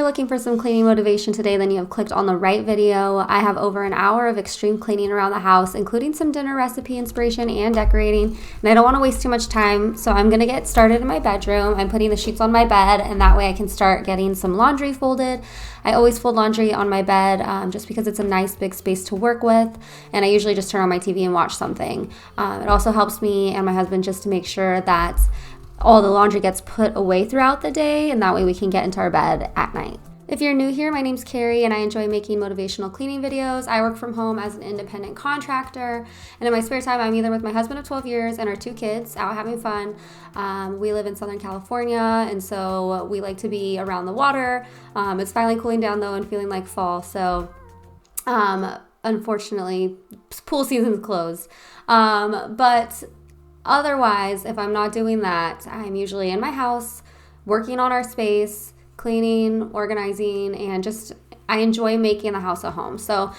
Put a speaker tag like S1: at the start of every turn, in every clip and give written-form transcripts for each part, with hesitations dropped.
S1: looking for some cleaning motivation today, then you have clicked on the right video. I have over an hour of extreme cleaning around the house, including some dinner recipe inspiration and decorating. And I don't want to waste too much time, so I'm going to get started in my bedroom. I'm putting the sheets on my bed, and that way I can start getting some laundry folded. I always fold laundry on my bed just because it's a nice big space to work with, and I usually just turn on my TV and watch something. It also helps me and my husband just to make sure that all the laundry gets put away throughout the day, and that way we can get into our bed at night. If you're new here, my name's Carrie and I enjoy making motivational cleaning videos. I work from home as an independent contractor, and in my spare time I'm either with my husband of 12 years and our 2 kids out having fun. We live in Southern California, and so we like to be around the water. It's finally cooling down though and feeling like fall, so unfortunately pool season's closed. But otherwise, if I'm not doing that, I'm usually in my house working on our space, cleaning, organizing, and just I enjoy making the house a home. So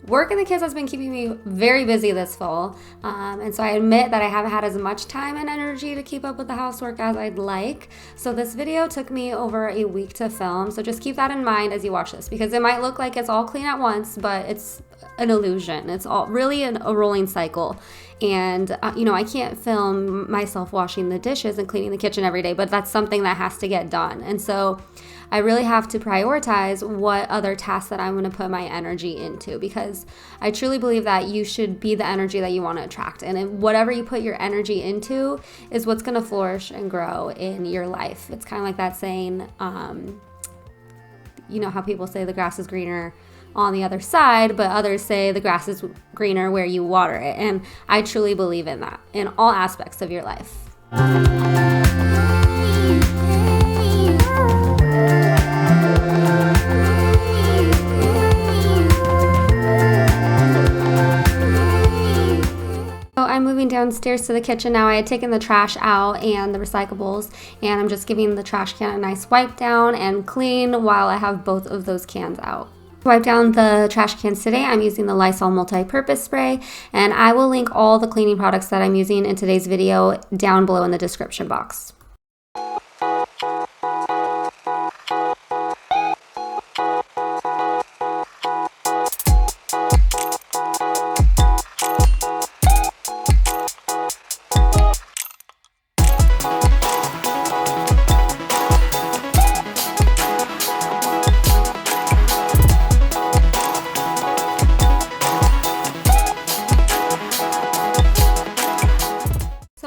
S1: work and the kids has been keeping me very busy this fall. And so I admit that I haven't had as much time and energy to keep up with the housework as I'd like. So this video took me over a week to film. So just keep that in mind as you watch this, because it might look like it's all clean at once, but it's an illusion. It's all really a rolling cycle. And, I can't film myself washing the dishes and cleaning the kitchen every day, but that's something that has to get done. And so I really have to prioritize what other tasks that I'm going to put my energy into, because I truly believe that you should be the energy that you want to attract. And whatever you put your energy into is what's going to flourish and grow in your life. It's kind of like that saying, how people say the grass is greener on the other side, but others say the grass is greener where you water it. And I truly believe in that in all aspects of your life. I'm moving downstairs to the kitchen now. I had taken the trash out and the recyclables, and I'm just giving the trash can a nice wipe down and clean while I have both of those cans out. To wipe down the trash cans today, I'm using the Lysol multi-purpose spray, and I will link all the cleaning products that I'm using in today's video down below in the description box.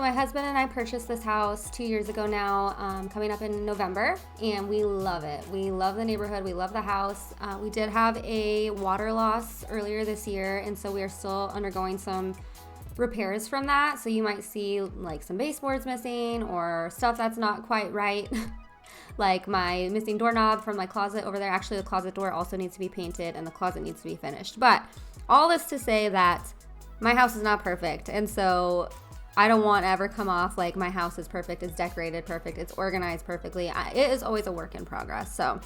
S1: My husband and I purchased this house 2 years ago now, coming up in November, and we love it. We love the neighborhood. We love the house. We did have a water loss earlier this year, and so we are still undergoing some repairs from that. So you might see like some baseboards missing or stuff that's not quite right. Like my missing doorknob from my closet over there. Actually, the closet door also needs to be painted and the closet needs to be finished. But all this to say that my house is not perfect, and so I don't want to ever come off like my house is perfect, it's decorated perfect, it's organized perfectly. It is always a work in progress. So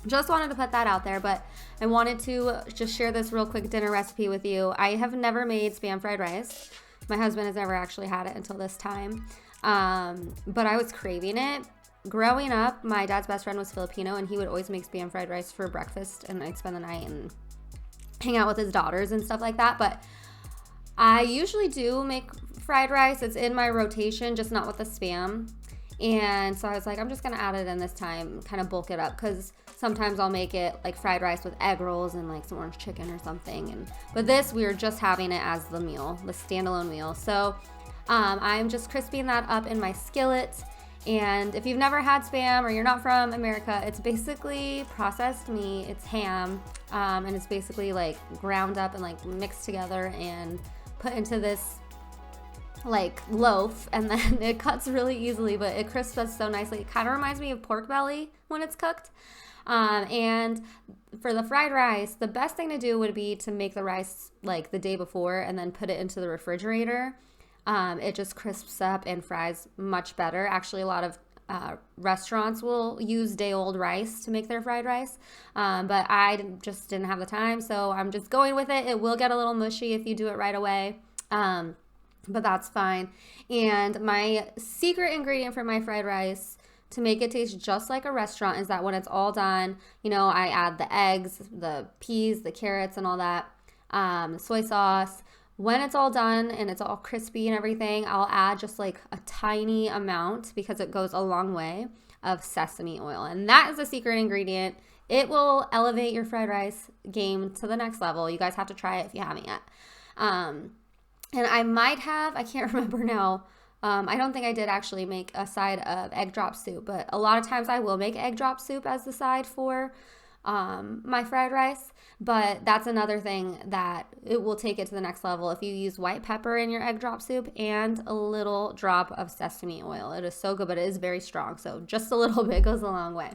S1: just wanted to put that out there, but I wanted to just share this real quick dinner recipe with you. I have never made Spam fried rice. My husband has never actually had it until this time. But I was craving it. Growing up, my dad's best friend was Filipino, and he would always make Spam fried rice for breakfast, and I'd spend the night and hang out with his daughters and stuff like that. But I usually do make fried rice. It's in my rotation, just not with the Spam. And so I was like, I'm just gonna add it in this time, kind of bulk it up, because sometimes I'll make it like fried rice with egg rolls and like some orange chicken or something. But this, we were just having it as the meal, the standalone meal. So I'm just crisping that up in my skillet. And if you've never had Spam or you're not from America, it's basically processed meat. It's ham, and it's basically like ground up and like mixed together and put into this like loaf, and then it cuts really easily, but it crisps us so nicely. It kind of reminds me of pork belly when it's cooked. And for the fried rice, the best thing to do would be to make the rice like the day before and then put it into the refrigerator. It just crisps up and fries much better. Actually, a lot of restaurants will use day-old rice to make their fried rice, but I just didn't have the time, so I'm just going with it. It will get a little mushy if you do it right away, but that's fine. And my secret ingredient for my fried rice to make it taste just like a restaurant is that when it's all done, I add the eggs, the peas, the carrots, and all that, soy sauce. When it's all done and it's all crispy and everything, I'll add just like a tiny amount, because it goes a long way, of sesame oil. And that is a secret ingredient. It will elevate your fried rice game to the next level. You guys have to try it if you haven't yet. And I can't remember now. I don't think I did actually make a side of egg drop soup, but a lot of times I will make egg drop soup as the side for my fried rice. But that's another thing that it will take it to the next level if you use white pepper in your egg drop soup and a little drop of sesame oil. It is so good, but it is very strong. So just a little bit goes a long way.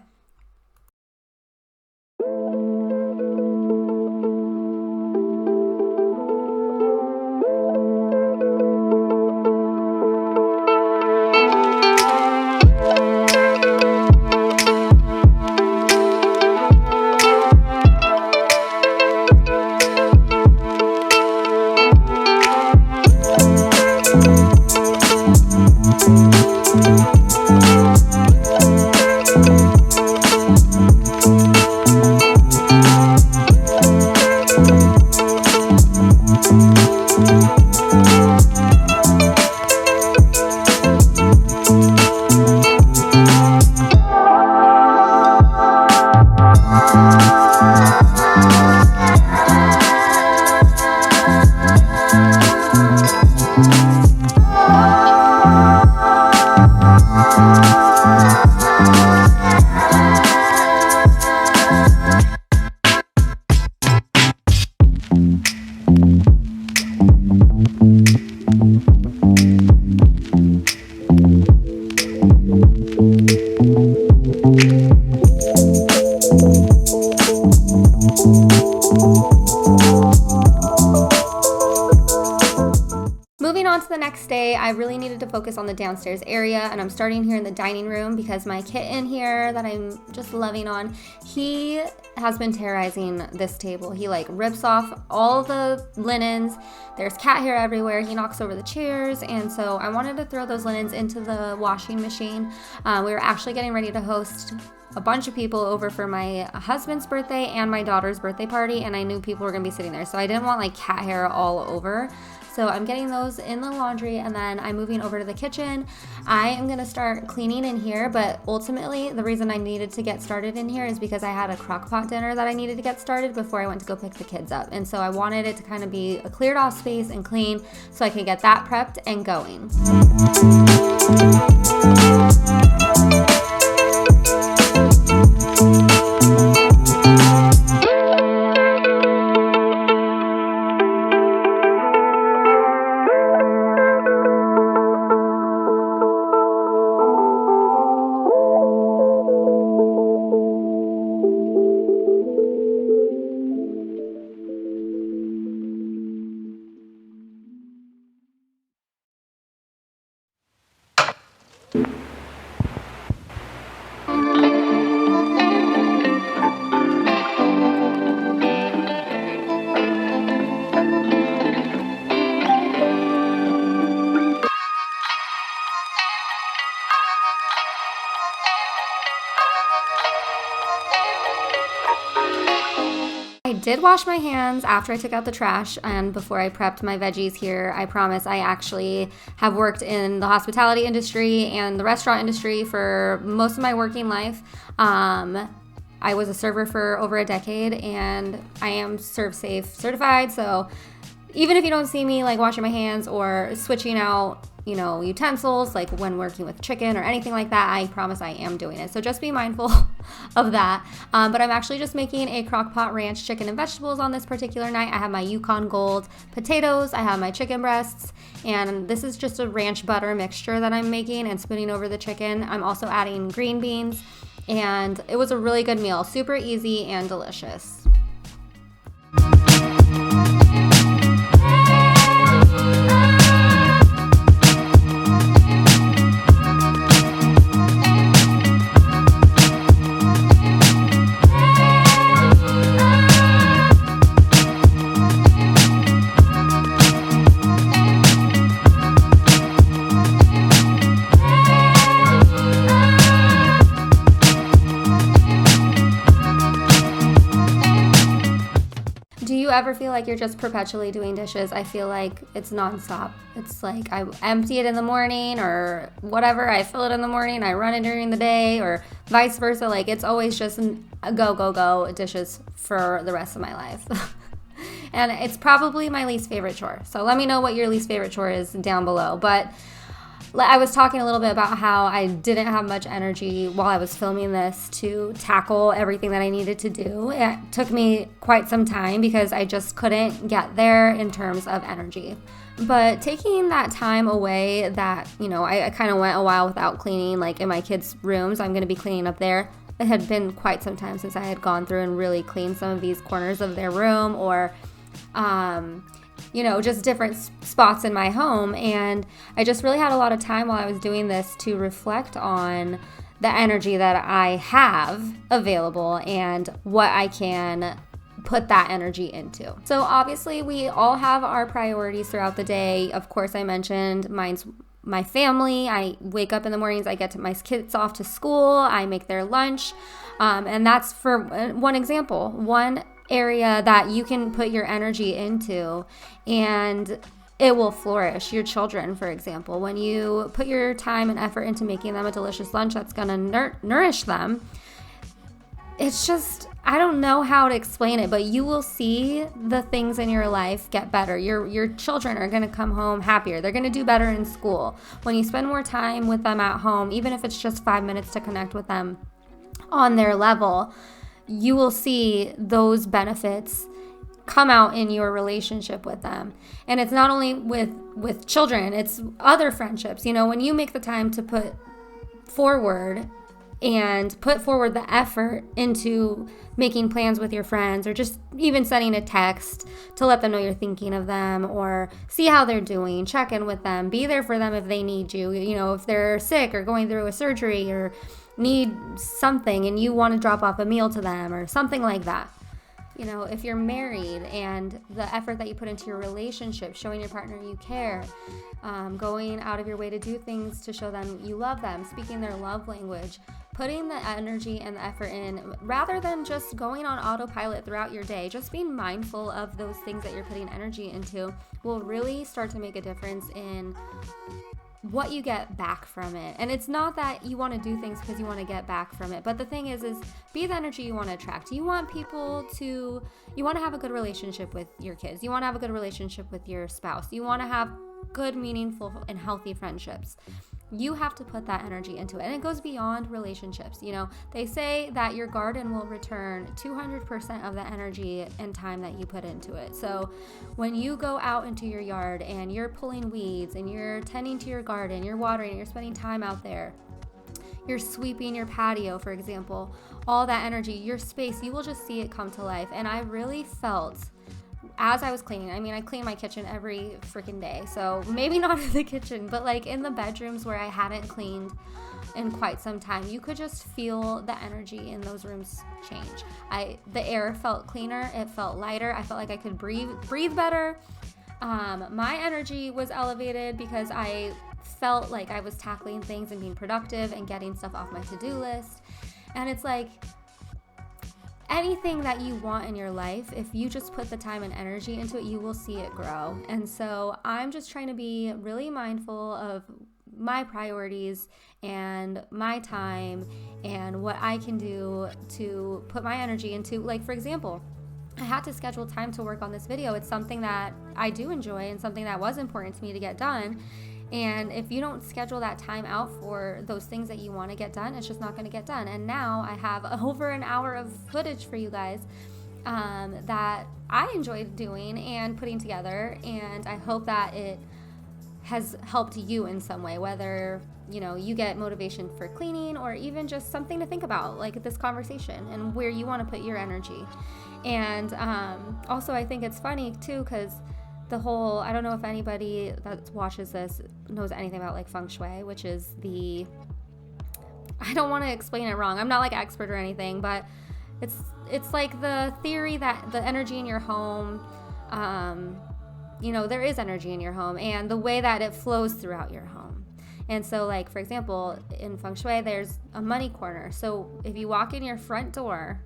S1: I really needed to focus on the downstairs area, and I'm starting here in the dining room because my kitten here that I'm just loving on, he has been terrorizing this table. He like rips off all the linens. There's cat hair everywhere. He knocks over the chairs, and so I wanted to throw those linens into the washing machine. We were actually getting ready to host a bunch of people over for my husband's birthday and my daughter's birthday party, and I knew people were gonna be sitting there, so I didn't want like cat hair all over. So I'm getting those in the laundry, and then I'm moving over to the kitchen. I am gonna start cleaning in here, but ultimately the reason I needed to get started in here is because I had a crock pot dinner that I needed to get started before I went to go pick the kids up. And so I wanted it to kind of be a cleared off space and clean so I could get that prepped and going. I did wash my hands after I took out the trash and before I prepped my veggies here. I promise I actually have worked in the hospitality industry and the restaurant industry for most of my working life. I was a server for over a decade, and I am Serve Safe certified, so even if you don't see me like washing my hands or switching out utensils, like when working with chicken or anything like that, I promise I am doing it. So just be mindful of that. But I'm actually just making a crock pot ranch chicken and vegetables on this particular night. I have my Yukon Gold potatoes, I have my chicken breasts, and this is just a ranch butter mixture that I'm making and spooning over the chicken. I'm also adding green beans, and it was a really good meal, super easy and delicious. ever feel like you're just perpetually doing dishes, I feel like it's nonstop. It's like I empty it in the morning or whatever. I fill it in the morning, I run it during the day, or vice versa. Like it's always just a go dishes for the rest of my life. And it's probably my least favorite chore. So let me know what your least favorite chore is down below. But I was talking a little bit about how I didn't have much energy while I was filming this to tackle everything that I needed to do. It took me quite some time because I just couldn't get there in terms of energy. But taking that time away that, I kind of went a while without cleaning, like in my kids' rooms, I'm going to be cleaning up there. It had been quite some time since I had gone through and really cleaned some of these corners of their room or, just different spots in my home. And I just really had a lot of time while I was doing this to reflect on the energy that I have available and what I can put that energy into. So obviously we all have our priorities throughout the day. Of course, I mentioned mine's my family. I wake up in the mornings, I get my kids off to school, I make their lunch. And that's for one example, one area that you can put your energy into and it will flourish. Your children, for example, when you put your time and effort into making them a delicious lunch that's going to nourish them, it's just, I don't know how to explain it, but you will see the things in your life get better. Your children are going to come home happier. They're going to do better in school. When you spend more time with them at home, even if it's just 5 minutes to connect with them on their level, you will see those benefits come out in your relationship with them. And it's not only with children, it's other friendships. When you make the time to put forward the effort into making plans with your friends or just even sending a text to let them know you're thinking of them or see how they're doing, check in with them, be there for them if they need you, if they're sick or going through a surgery or need something and you want to drop off a meal to them or something like that. If you're married and the effort that you put into your relationship, showing your partner you care, going out of your way to do things to show them you love them, speaking their love language, putting the energy and the effort in rather than just going on autopilot throughout your day, just being mindful of those things that you're putting energy into will really start to make a difference in what you get back from it. And it's not that you want to do things because you want to get back from it, but the thing is be the energy you want to attract. You want to have a good relationship with your kids. You want to have a good relationship with your spouse. You want to have good, meaningful, and healthy friendships. You have to put that energy into it. And it goes beyond relationships. They say that your garden will return 200% of the energy and time that you put into it. So when you go out into your yard and you're pulling weeds and you're tending to your garden, you're watering, you're spending time out there, you're sweeping your patio, for example, all that energy, your space, you will just see it come to life. And I really felt as I was cleaning, I clean my kitchen every freaking day. So maybe not in the kitchen, but like in the bedrooms where I hadn't cleaned in quite some time, you could just feel the energy in those rooms change. The air felt cleaner. It felt lighter. I felt like I could breathe better. My energy was elevated because I felt like I was tackling things and being productive and getting stuff off my to-do list. And it's like, anything that you want in your life, if you just put the time and energy into it, you will see it grow. And so I'm just trying to be really mindful of my priorities and my time and what I can do to put my energy into. Like, for example, I had to schedule time to work on this video. It's something that I do enjoy and something that was important to me to get done. And if you don't schedule that time out for those things that you want to get done, it's just not going to get done. And now I have over an hour of footage for you guys that I enjoyed doing and putting together. And I hope that it has helped you in some way, whether you get motivation for cleaning or even just something to think about, like this conversation and where you want to put your energy. And also, I think it's funny too, because I don't know if anybody that watches this knows anything about like feng shui, which is I don't want to explain it wrong. I'm not like expert or anything, but it's like the theory that the energy in your home, there is energy in your home and the way that it flows throughout your home. And so like, for example, in feng shui, there's a money corner. So if you walk in your front door,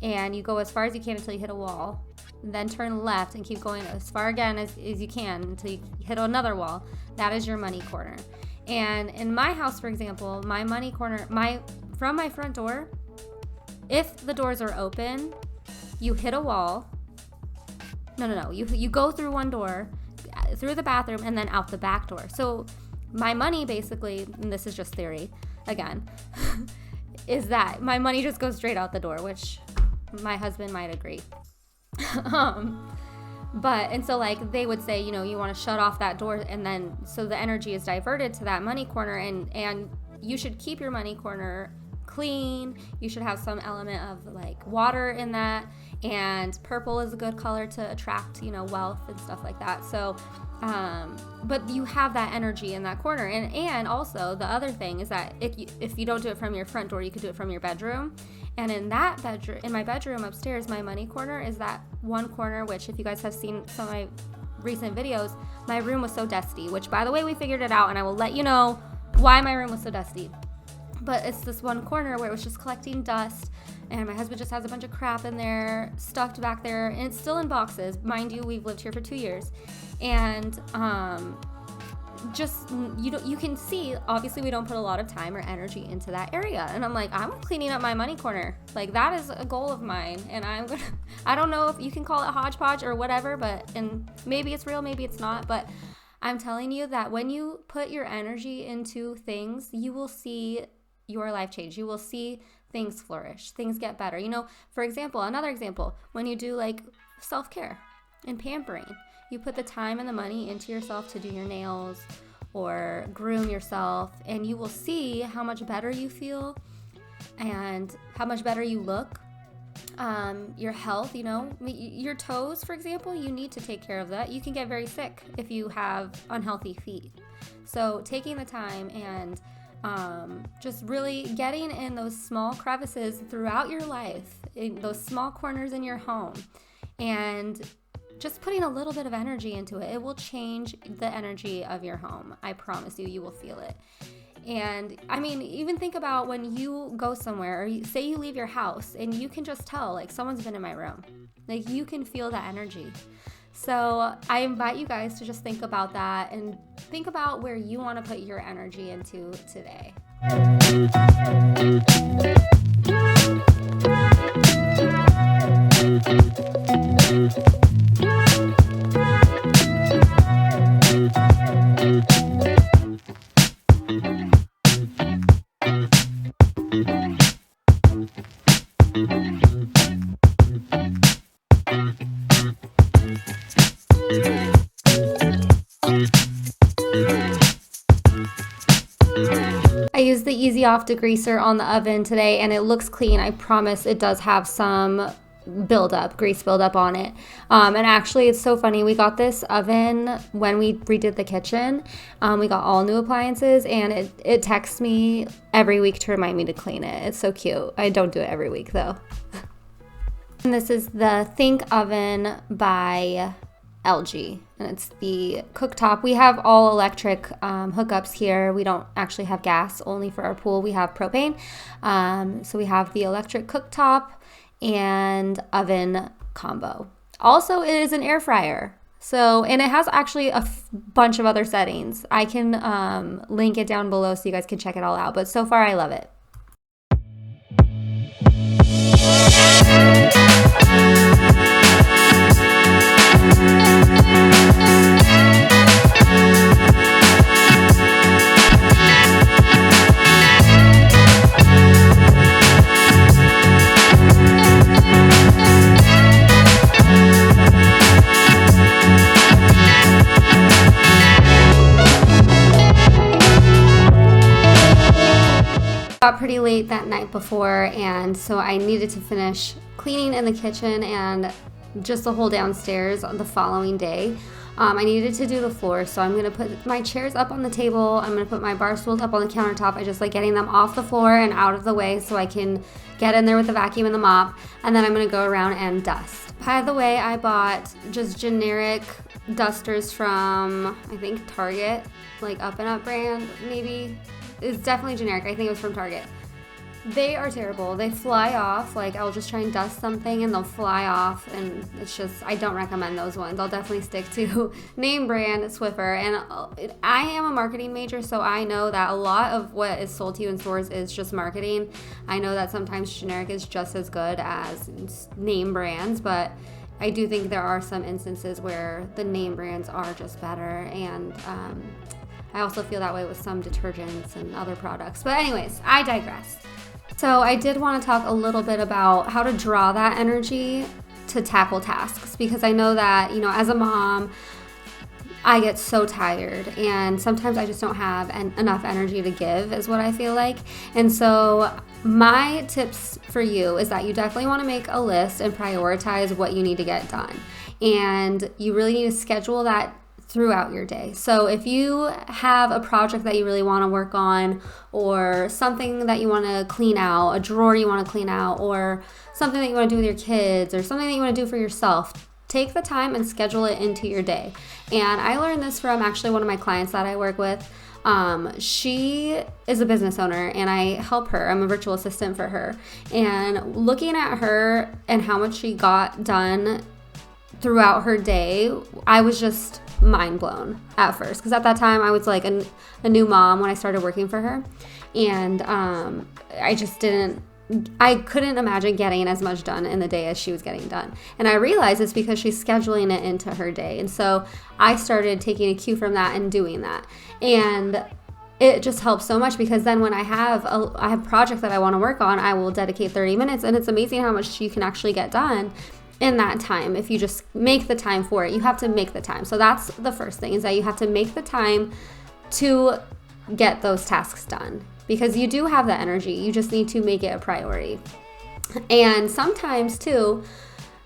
S1: and you go as far as you can until you hit a wall, then turn left and keep going as far again as you can until you hit another wall. That is your money corner. And in my house, for example, my money corner, from my front door, if the doors are open, you hit a wall. No. You go through one door, through the bathroom, and then out the back door. So my money basically, and this is just theory again, is that my money just goes straight out the door, which my husband might agree. And so like they would say, you want to shut off that door, and then so the energy is diverted to that money corner, and you should keep your money corner clean. You should have some element of like water in that, and purple is a good color to attract, wealth and stuff like that. So but you have that energy in that corner, and also the other thing is that if you don't do it from your front door, you could do it from your bedroom. And in my bedroom upstairs, my money corner is that one corner, which if you guys have seen some of my recent videos, my room was so dusty, which by the way, we figured it out, and I will let you know why my room was so dusty. But it's this one corner where it was just collecting dust, and my husband just has a bunch of crap in there, stuffed back there, and it's still in boxes. Mind you, we've lived here for 2 years. And you can see, obviously we don't put a lot of time or energy into that area. And I'm like, I'm cleaning up my money corner. Like, that is a goal of mine. And I don't know if you can call it hodgepodge or whatever, and maybe it's real, maybe it's not, but I'm telling you that when you put your energy into things, you will see your life change. You will see things flourish, things get better. For example, another example, when you do like self-care and pampering, you put the time and the money into yourself to do your nails or groom yourself, and you will see how much better you feel and how much better you look. Your health, your toes, for example, you need to take care of that. You can get very sick if you have unhealthy feet. So taking the time and just really getting in those small crevices throughout your life, in those small corners in your home, and just putting a little bit of energy into it, it will change the energy of your home. I promise you, you will feel it. And I mean, even think about when you go somewhere, or say you leave your house, and you can just tell, like, someone's been in my room. Like, you can feel that energy. So I invite you guys to just think about that and think about where you want to put your energy into today. I used the Easy Off degreaser on the oven today, and it looks clean. I promise it does have some grease buildup on it. And actually, it's so funny. We got this oven when we redid the kitchen. We got all new appliances, and it texts me every week to remind me to clean it. It's so cute. I don't do it every week though. And this is the Think Oven by LG, and it's the cooktop. We have all electric hookups here. We don't actually have gas, only for our pool. We have propane. So we have the electric cooktop and oven combo. Also, it is an air fryer. So, and it has actually a bunch of other settings. I can link it down below so you guys can check it all out. But so far, I love it. Got pretty late that night before, and so I needed to finish cleaning in the kitchen and just the whole downstairs on the following day. I needed to do the floor, so I'm gonna put my chairs up on the table. I'm gonna put my bar stools up on the countertop. I just like getting them off the floor and out of the way so I can get in there with the vacuum and the mop, and then I'm gonna go around and dust. By the way, I bought just generic dusters from, I think, Target, like Up and Up brand, maybe. It's definitely generic. I think it was from Target. They are terrible. They fly off. Like, I'll just try and dust something and they'll fly off, and it's just, I don't recommend those ones. I'll definitely stick to name brand Swiffer. And I am a marketing major, so I know that a lot of what is sold to you in stores is just marketing. I know that sometimes generic is just as good as name brands, but I do think there are some instances where the name brands are just better. And I also feel that way with some detergents and other products. But anyways, I digress. So I did want to talk a little bit about how to draw that energy to tackle tasks, because I know that, you know, as a mom, I get so tired and sometimes I just don't have enough energy to give, is what I feel like. And so my tips for you is that you definitely want to make a list and prioritize what you need to get done. And you really need to schedule that throughout your day. So if you have a project that you really want to work on, or something that you want to clean out, a drawer you want to clean out, or something that you want to do with your kids, or something that you want to do for yourself, take the time and schedule it into your day. And I learned this from actually one of my clients that I work with. She is a business owner and I help her. I'm a virtual assistant for her. And looking at her and how much she got done throughout her day, I was just mind blown at first, because at that time I was like a new mom when I started working for her, and I couldn't imagine getting as much done in the day as she was getting done. And I realized it's because she's scheduling it into her day. And so I started taking a cue from that and doing that. And it just helps so much, because then when I have a project that I want to work on, I will dedicate 30 minutes, and it's amazing how much you can actually get done in that time if you just make the time for it. You have to make the time. So that's the first thing, is that you have to make the time to get those tasks done, because you do have the energy. You just need to make it a priority. And sometimes too,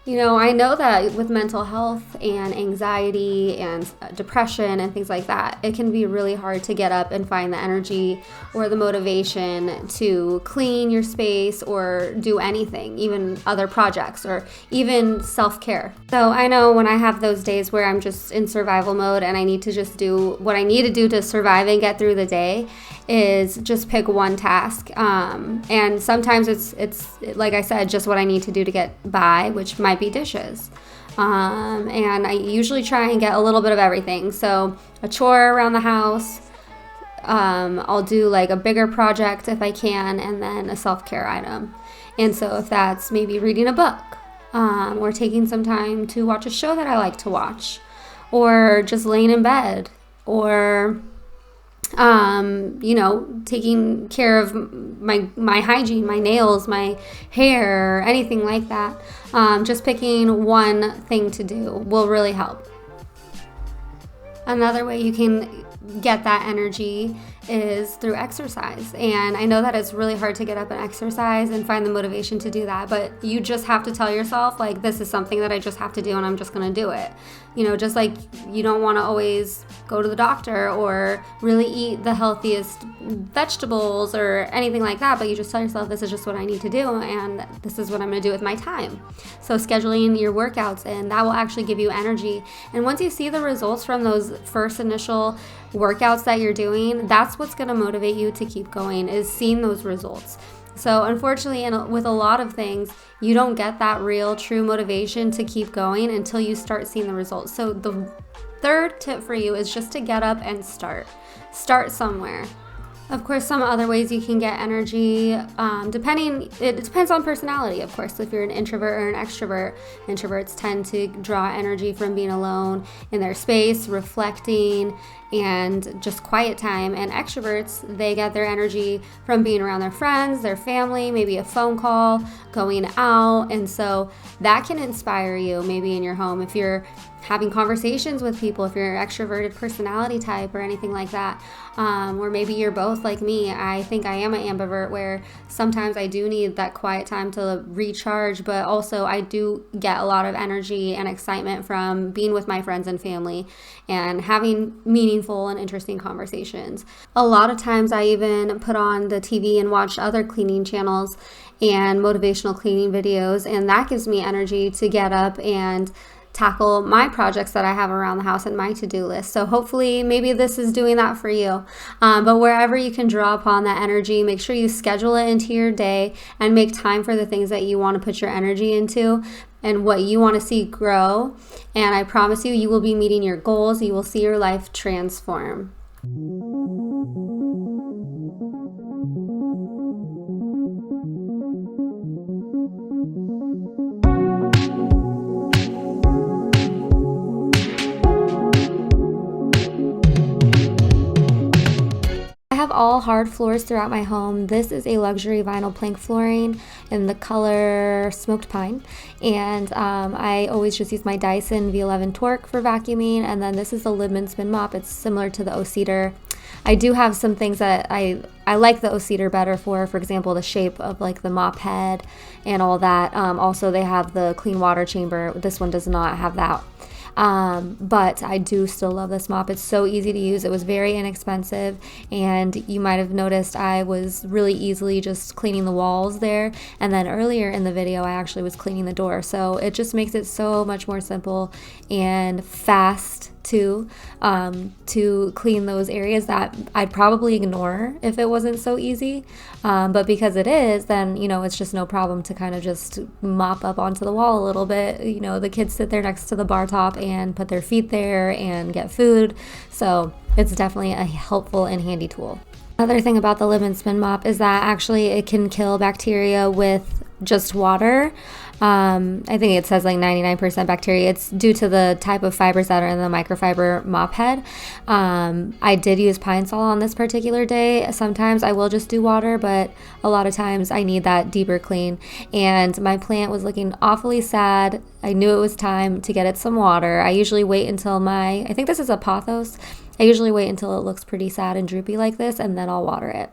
S1: you know, I know that with mental health and anxiety and depression and things like that, it can be really hard to get up and find the energy or the motivation to clean your space or do anything, even other projects or even self-care. So I know when I have those days where I'm just in survival mode and I need to just do what I need to do to survive and get through the day, is just pick one task. And sometimes it's like I said, just what I need to do to get by, which might be dishes. And I usually try and get a little bit of everything. So a chore around the house, I'll do like a bigger project if I can, and then a self-care item. And so if that's maybe reading a book, or taking some time to watch a show that I like to watch, or just laying in bed, or taking care of my hygiene, my nails, my hair, anything like that. Just picking one thing to do will really help. Another way you can get that energy is through exercise. And I know that it's really hard to get up and exercise and find the motivation to do that, but you just have to tell yourself, like, this is something that I just have to do and I'm just going to do it. You know, just like you don't want to always go to the doctor or really eat the healthiest vegetables or anything like that, but you just tell yourself, this is just what I need to do and this is what I'm going to do with my time. So scheduling your workouts, and that will actually give you energy. And once you see the results from those first initial workouts that you're doing, that's what's going to motivate you to keep going, is seeing those results. So unfortunately, with a lot of things, you don't get that real true motivation to keep going until you start seeing the results. So the third tip for you is just to get up and start somewhere. Of course, some other ways you can get energy, it depends on personality, of course. So if you're an introvert or an extrovert, introverts tend to draw energy from being alone in their space, reflecting, and just quiet time. And extroverts, they get their energy from being around their friends, their family, maybe a phone call, going out. And so that can inspire you maybe in your home if you're having conversations with people, if you're an extroverted personality type or anything like that. Or maybe you're both like me. I think I am an ambivert, where sometimes I do need that quiet time to recharge, but also I do get a lot of energy and excitement from being with my friends and family and having meaningful and interesting conversations. A lot of times I even put on the TV and watch other cleaning channels and motivational cleaning videos, and that gives me energy to get up and tackle my projects that I have around the house and my to-do list. So hopefully maybe this is doing that for you. But wherever you can draw upon that energy, make sure you schedule it into your day and make time for the things that you want to put your energy into and what you want to see grow. And I promise you, you will be meeting your goals. You will see your life transform. I have all hard floors throughout my home. This is a luxury vinyl plank flooring in the color smoked pine, and I always just use my Dyson V11 Torque for vacuuming, and then this is the Libman Spin Mop. It's similar to the O-Cedar. I do have some things that I like the O-Cedar better for example, the shape of like the mop head and all that. Also, they have the clean water chamber. This one does not have that. But I do still love this mop. It's so easy to use. It was very inexpensive, and you might have noticed I was really easily just cleaning the walls there, and then earlier in the video I actually was cleaning the door. So it just makes it so much more simple and fast to clean those areas that I'd probably ignore if it wasn't so easy, but because it is, then it's just no problem to kind of just mop up onto the wall a little bit. The kids sit there next to the bar top and put their feet there and get food, so it's definitely a helpful and handy tool. Another thing about the Libman Spin Mop is that actually it can kill bacteria with just water. I think it says like 99% bacteria. It's due to the type of fibers that are in the microfiber mop head. I did use Pine Sol on this particular day. Sometimes I will just do water, but a lot of times I need that deeper clean. And my plant was looking awfully sad. I knew it was time to get it some water. I usually wait until I think this is a pothos. I usually wait until it looks pretty sad and droopy like this, and then I'll water it.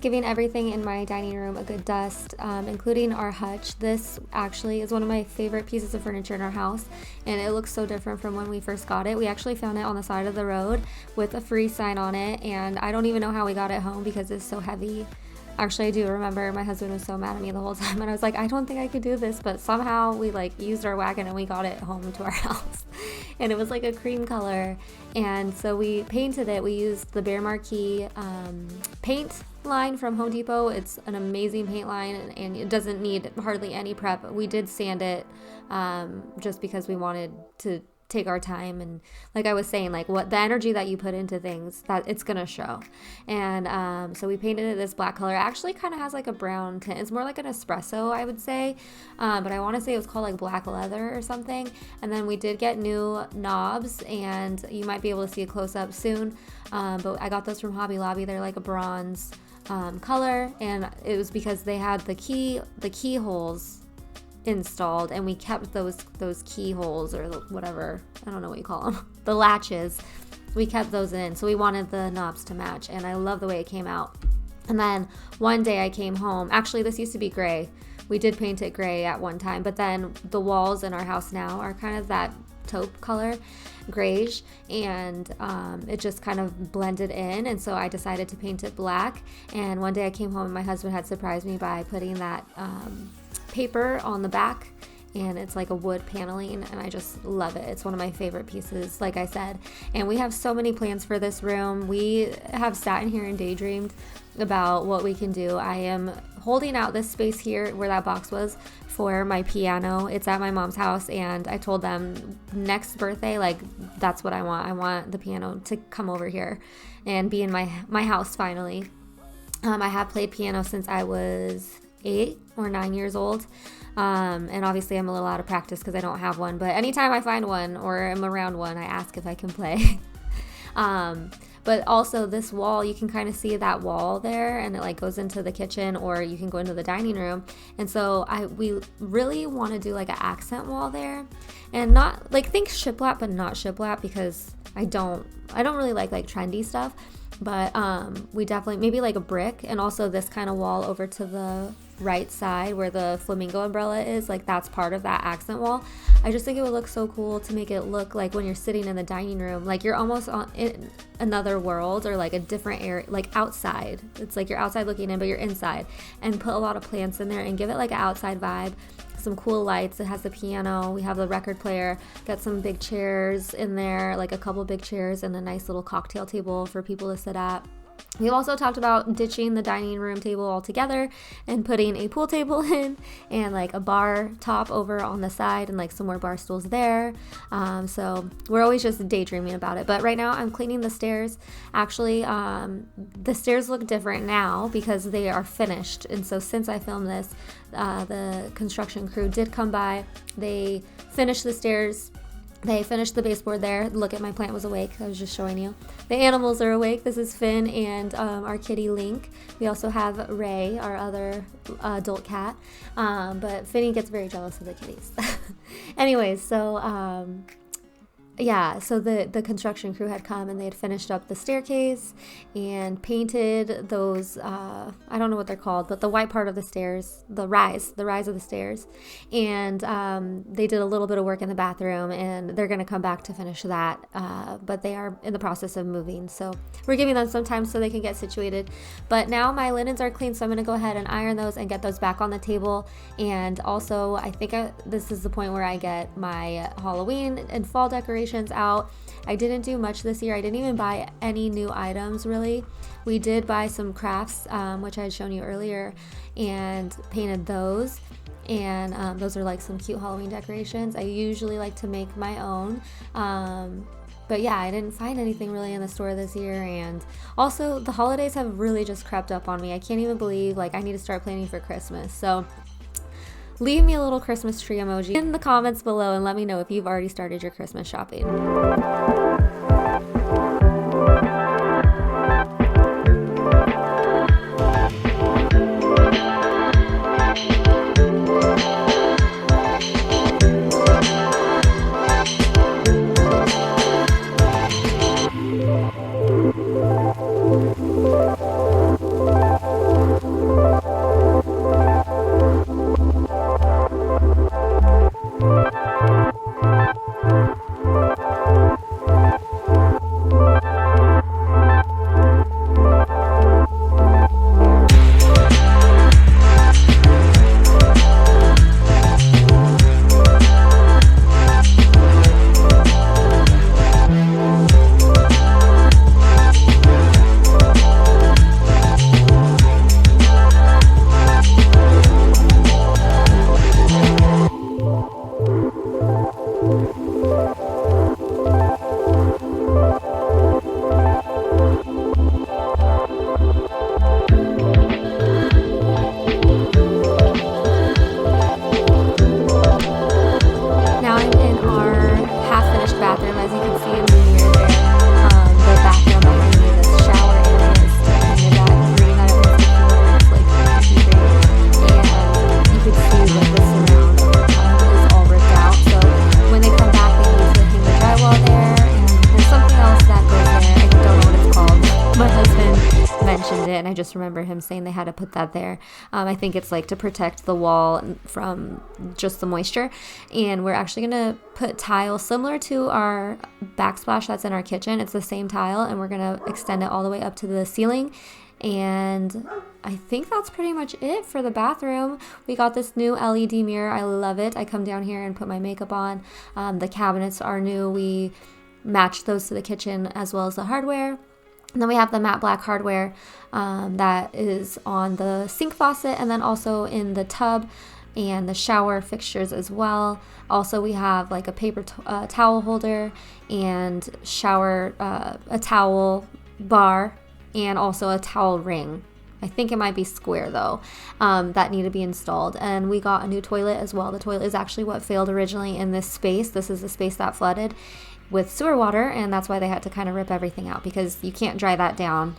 S1: Giving everything in my dining room a good dust, including our hutch. This actually is one of my favorite pieces of furniture in our house, and it looks so different from when we first got it. We actually found it on the side of the road with a free sign on it, and I don't even know how we got it home because it's so heavy. Actually, I do remember my husband was so mad at me the whole time, and I was like, I don't think I could do this, but somehow we used our wagon and we got it home to our house. And it was like a cream color, and so we painted it. We used the Behr Marquee paint line from Home Depot. It's an amazing paint line, and it doesn't need hardly any prep. We did sand it just because we wanted to take our time, and like I was saying, like what the energy that you put into things, that it's gonna show. And so we painted it this black color. It actually kind of has like a brown tint. It's more like an espresso, I would say, but I want to say it was called like black leather or something. And then we did get new knobs, and you might be able to see a close-up soon, but I got those from Hobby Lobby. They're like a bronze color, and it was because they had the keyholes installed, and we kept those keyholes, or whatever, I don't know what you call them, the latches, we kept those in, so we wanted the knobs to match, and I love the way it came out. And then one day I came home, actually this used to be gray, we did paint it gray at one time, but then the walls in our house now are kind of that taupe color, grayish, and it just kind of blended in, and so I decided to paint it black. And one day I came home and my husband had surprised me by putting that paper on the back, and it's like a wood paneling, and I just love it. It's one of my favorite pieces, like I said. And we have so many plans for this room. We have sat in here and daydreamed about what we can do. I am holding out this space here where that box was for my piano. It's at my mom's house, and I told them next birthday, like, that's what I want. I want the piano to come over here and be in my house finally. I have played piano since I was 8 or 9 years old. And obviously I'm a little out of practice because I don't have one, but anytime I find one or am around one, I ask if I can play. But also this wall, you can kind of see that wall there, and it like goes into the kitchen, or you can go into the dining room. And so we really want to do like an accent wall there, and not like, think shiplap, but not shiplap, because I don't really like trendy stuff. But we definitely, maybe like a brick, and also this kind of wall over to the right side where the flamingo umbrella is, like that's part of that accent wall. I just think it would look so cool to make it look like when you're sitting in the dining room, like you're almost in another world, or like a different area, like outside. It's like you're outside looking in, but you're inside, and put a lot of plants in there and give it like an outside vibe. Some cool lights. It has the piano. We have the record player. Got some big chairs in there, like a couple big chairs, and a nice little cocktail table for people to sit at. We've also talked about ditching the dining room table altogether and putting a pool table in, and like a bar top over on the side, and like some more bar stools there. So we're always just daydreaming about it. But right now I'm cleaning the stairs. Actually, the stairs look different now because they are finished. And so since I filmed this, the construction crew did come by. They finished the stairs. They finished the baseboard there. Look at, my plant was awake. I was just showing you. The animals are awake. This is Finn and our kitty Link. We also have Ray, our other adult cat. But Finny gets very jealous of the kitties. Anyways, so yeah, so the construction crew had come, and they had finished up the staircase and painted those, I don't know what they're called, but the white part of the stairs, the rise of the stairs. And they did a little bit of work in the bathroom, and they're going to come back to finish that. But they are in the process of moving, so we're giving them some time so they can get situated. But now my linens are clean, so I'm going to go ahead and iron those and get those back on the table. And also, I think this is the point where I get my Halloween and fall decorations out. I didn't do much this year. I didn't even buy any new items really. We did buy some crafts, which I had shown you earlier, and painted those. And those are like some cute Halloween decorations. I usually like to make my own. But yeah, I didn't find anything really in the store this year. And also the holidays have really just crept up on me. I can't even believe, like, I need to start planning for Christmas. So leave me a little Christmas tree emoji in the comments below, and let me know if you've already started your Christmas shopping. I just remember him saying they had to put that there. I think it's like to protect the wall from just the moisture. And we're actually going to put tile similar to our backsplash that's in our kitchen. It's the same tile, and we're going to extend it all the way up to the ceiling. And I think that's pretty much it for the bathroom. We got this new LED mirror. I love it. I come down here and put my makeup on. The cabinets are new. We matched those to the kitchen as well as the hardware. And then we have the matte black hardware that is on the sink faucet and then also in the tub and the shower fixtures as well. Also, we have like a paper towel holder and shower, a towel bar, and also a towel ring. I think it might be square though, that need to be installed. And we got a new toilet as well. The toilet is actually what failed originally in this space. This is the space that flooded with sewer water, and that's why they had to kind of rip everything out, because you can't dry that down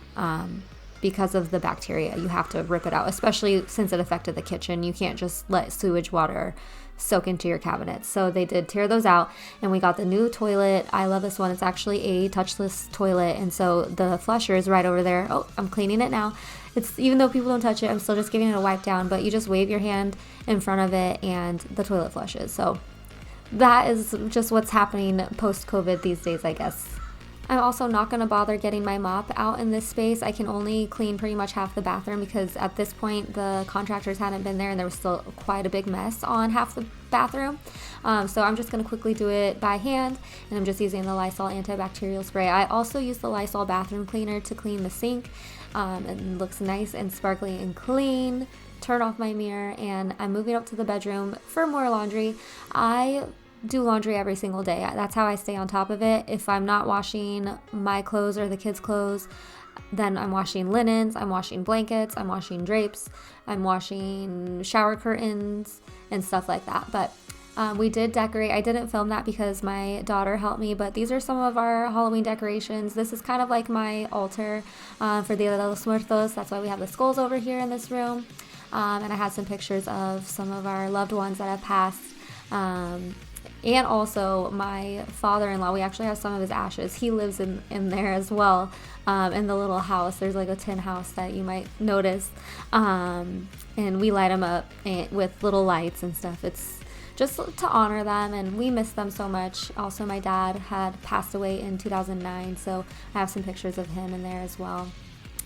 S1: because of the bacteria. You have to rip it out, especially since it affected the kitchen. You can't just let sewage water soak into your cabinets. So they did tear those out, and we got the new toilet. I love this one. It's actually a touchless toilet, and so the flusher is right over there. Oh, I'm cleaning it now. It's, even though people don't touch it, I'm still just giving it a wipe down, but you just wave your hand in front of it and the toilet flushes. So that is just what's happening post-COVID these days, I guess. I'm also not going to bother getting my mop out in this space. I can only clean pretty much half the bathroom because at this point the contractors hadn't been there and there was still quite a big mess on half the bathroom. So I'm just going to quickly do it by hand, and I'm just using the Lysol antibacterial spray. I also use the Lysol bathroom cleaner to clean the sink. It looks nice and sparkly and clean. Turn off my mirror, and I'm moving up to the bedroom for more laundry. I do laundry every single day. That's how I stay on top of it. If I'm not washing my clothes or the kids' clothes, then I'm washing linens, I'm washing blankets, I'm washing drapes, I'm washing shower curtains and stuff like that. But we did decorate. I didn't film that because my daughter helped me, but these are some of our Halloween decorations. This is kind of like my altar for Dia de los Muertos. That's why we have the skulls over here in this room. And I had some pictures of some of our loved ones that have passed. And also my father-in-law, we actually have some of his ashes. He lives in there as well, in the little house. There's like a tin house that you might notice. And we light them up with little lights and stuff. It's just to honor them, and we miss them so much. Also, my dad had passed away in 2009, so I have some pictures of him in there as well.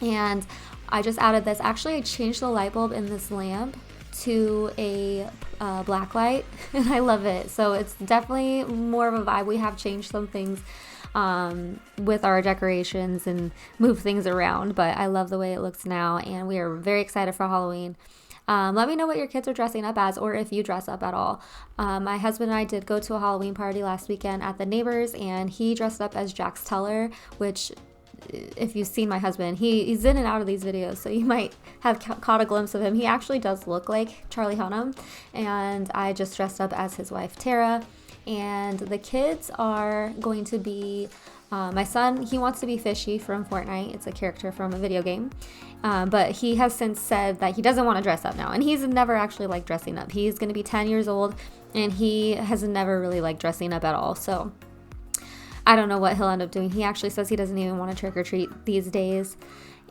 S1: And I just added this. Actually, I changed the light bulb in this lamp to a black light, and I love it. So it's definitely more of a vibe. We have changed some things with our decorations and moved things around, but I love the way it looks now, and we are very excited for Halloween. Let me know what your kids are dressing up as, or if you dress up at all. My husband and I did go to a Halloween party last weekend at the neighbors, and he dressed up as Jax Teller, which, if you've seen my husband, he's in and out of these videos, so you might have caught a glimpse of him. He actually does look like Charlie Hunnam, and I just dressed up as his wife Tara. And the kids are going to be, my son, he wants to be Fishy from Fortnite. It's a character from a video game, but he has since said that he doesn't want to dress up now, and he's never actually liked dressing up. He's going to be 10 years old, and he has never really liked dressing up at all, so I don't know what he'll end up doing. He actually says he doesn't even want to trick or treat these days,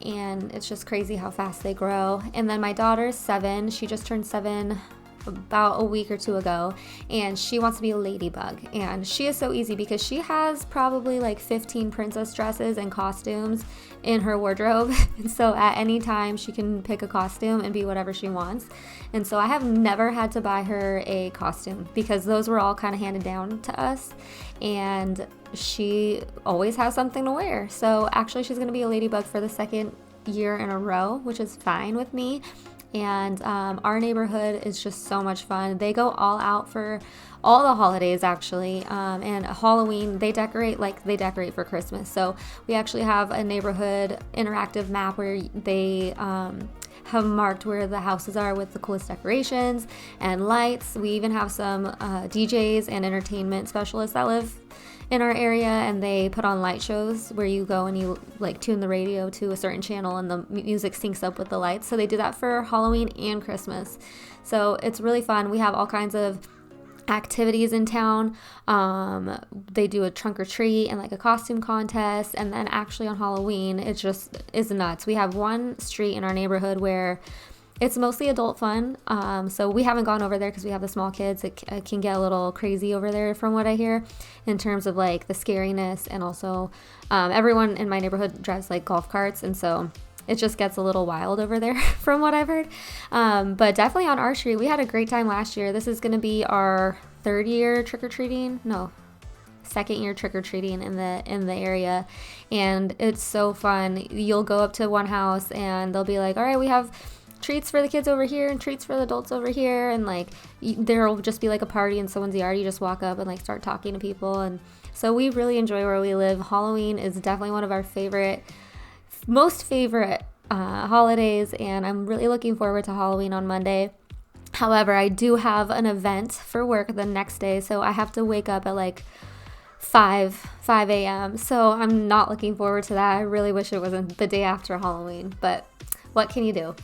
S1: and it's just crazy how fast they grow. And then my daughter's 7. She just turned 7 about a week or two ago, and she wants to be a ladybug. And she is so easy because she has probably like 15 princess dresses and costumes in her wardrobe. And so at any time she can pick a costume and be whatever she wants. And so I have never had to buy her a costume because those were all kind of handed down to us, and she always has something to wear. So actually she's going to be a ladybug for the second year in a row, which is fine with me. And our neighborhood is just so much fun. They go all out for all the holidays, actually. And Halloween, they decorate like they decorate for Christmas. So we actually have a neighborhood interactive map where they have marked where the houses are with the coolest decorations and lights. We even have some DJs and entertainment specialists that live in our area, and they put on light shows where you go and you like tune the radio to a certain channel and the music syncs up with the lights. So they do that for Halloween and Christmas. So it's really fun. We have all kinds of activities in town. They do a trunk or treat and like a costume contest, and then actually on Halloween it just is nuts. We have one street in our neighborhood where it's mostly adult fun, so we haven't gone over there because we have the small kids. It can get a little crazy over there from what I hear in terms of like the scariness, and also everyone in my neighborhood drives like golf carts, and so it just gets a little wild over there from what I've heard. But definitely on our street, we had a great time last year. This is going to be our third year trick-or-treating. No, second year trick-or-treating in the area, and it's so fun. You'll go up to one house and they'll be like, all right, we have treats for the kids over here and treats for the adults over here, and like there'll just be like a party in someone's yard. You just walk up and like start talking to people, and so we really enjoy where we live. Halloween is definitely one of our most favorite holidays, and I'm really looking forward to Halloween on Monday. However, I do have an event for work the next day, so I have to wake up at like 5 a.m. So I'm not looking forward to that. I really wish it wasn't the day after Halloween, but what can you do?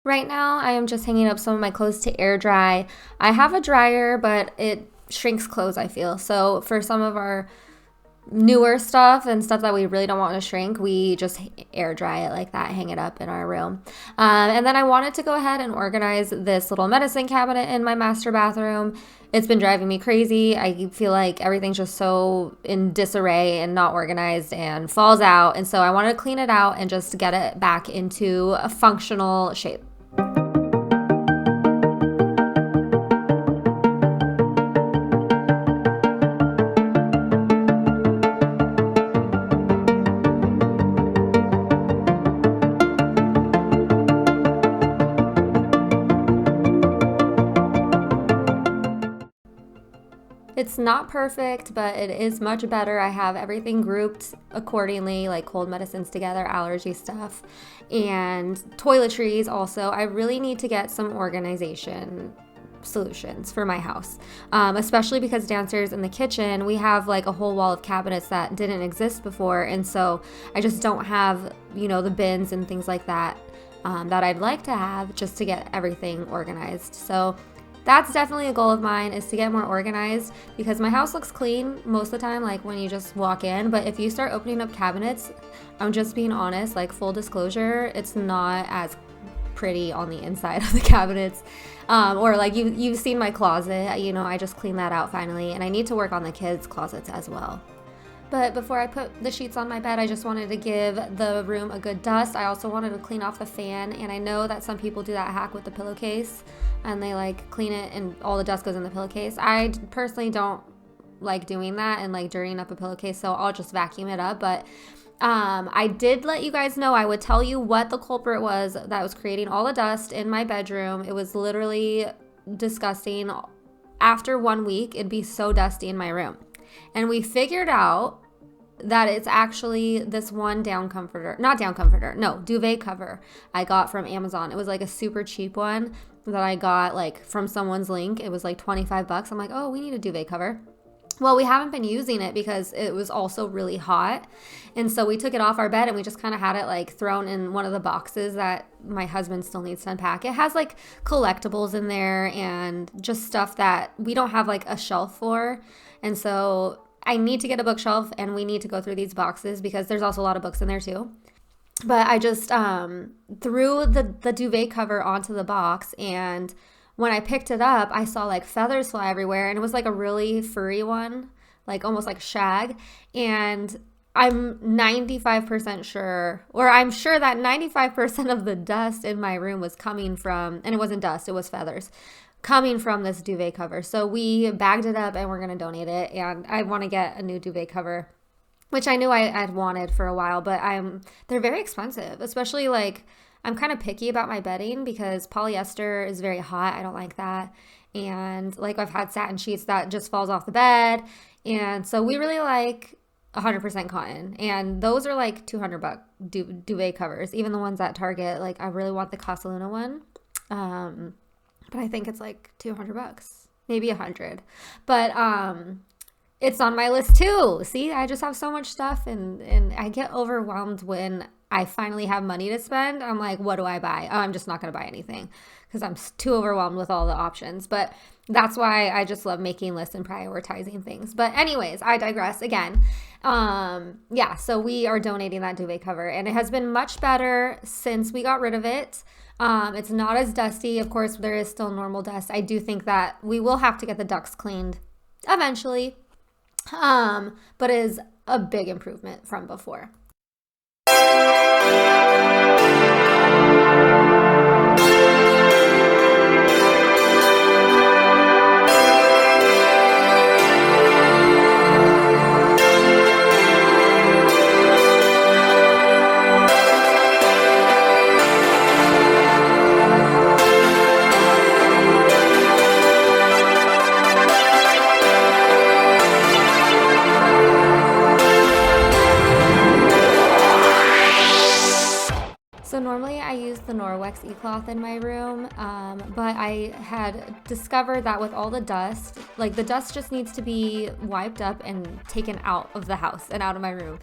S1: Right now, I am just hanging up some of my clothes to air dry. I have a dryer, but it shrinks clothes, I feel. So for some of our newer stuff and stuff that we really don't want to shrink, we just air dry it like that, hang it up in our room. And then I wanted to go ahead and organize this little medicine cabinet in my master bathroom. It's been driving me crazy. I feel like everything's just so in disarray and not organized and falls out. And so I wanted to clean it out and just get it back into a functional shape. It's not perfect, but it is much better. I have everything grouped accordingly, like cold medicines together, allergy stuff, and toiletries also. I really need to get some organization solutions for my house, especially because downstairs in the kitchen, we have like a whole wall of cabinets that didn't exist before. And so I just don't have, the bins and things like that that I'd like to have just to get everything organized. So that's definitely a goal of mine, is to get more organized, because my house looks clean most of the time, like when you just walk in. But if you start opening up cabinets, I'm just being honest, like full disclosure, it's not as pretty on the inside of the cabinets. Or like you've seen my closet, I just cleaned that out finally, and I need to work on the kids' closets as well. But before I put the sheets on my bed, I just wanted to give the room a good dust. I also wanted to clean off the fan, and I know that some people do that hack with the pillowcase, and they like clean it and all the dust goes in the pillowcase. I personally don't like doing that and like dirtying up a pillowcase, so I'll just vacuum it up. But I did let you guys know, I would tell you what the culprit was that was creating all the dust in my bedroom. It was literally disgusting. After 1 week, it'd be so dusty in my room. And we figured out that it's actually this one duvet cover I got from Amazon. It was like a super cheap one that I got like from someone's link. It was like $25. I'm like, oh, we need a duvet cover. Well, we haven't been using it because it was also really hot. And so we took it off our bed and we just kind of had it like thrown in one of the boxes that my husband still needs to unpack. It has like collectibles in there and just stuff that we don't have like a shelf for. And so I need to get a bookshelf, and we need to go through these boxes because there's also a lot of books in there too. But I just threw the duvet cover onto the box, and when I picked it up, I saw like feathers fly everywhere, and it was like a really furry one, like almost like shag. And I'm 95% sure, or I'm sure that 95% of the dust in my room was coming from, and it wasn't dust, it was feathers, coming from this duvet cover. So we bagged it up and we're going to donate it. And I want to get a new duvet cover, which I knew I'd wanted for a while, but they're very expensive, especially like I'm kind of picky about my bedding because polyester is very hot. I don't like that. And like I've had satin sheets that just falls off the bed. And so we really like 100% cotton. And those are like 200 buck duvet covers. Even the ones at Target, like I really want the Casa Luna one. But I think it's like 200 bucks, maybe 100. But it's on my list too. See, I just have so much stuff, and I get overwhelmed when I finally have money to spend. I'm like, what do I buy? Oh, I'm just not going to buy anything because I'm too overwhelmed with all the options. But that's why I just love making lists and prioritizing things. But anyways, I digress again. Yeah, so we are donating that duvet cover, and it has been much better since we got rid of it. It's not as dusty. Of course, there is still normal dust. I do think that we will have to get the ducts cleaned eventually. But it is a big improvement from before. So normally I use the Norwex e-cloth in my room, but I had discovered that with all the dust, like the dust just needs to be wiped up and taken out of the house and out of my room,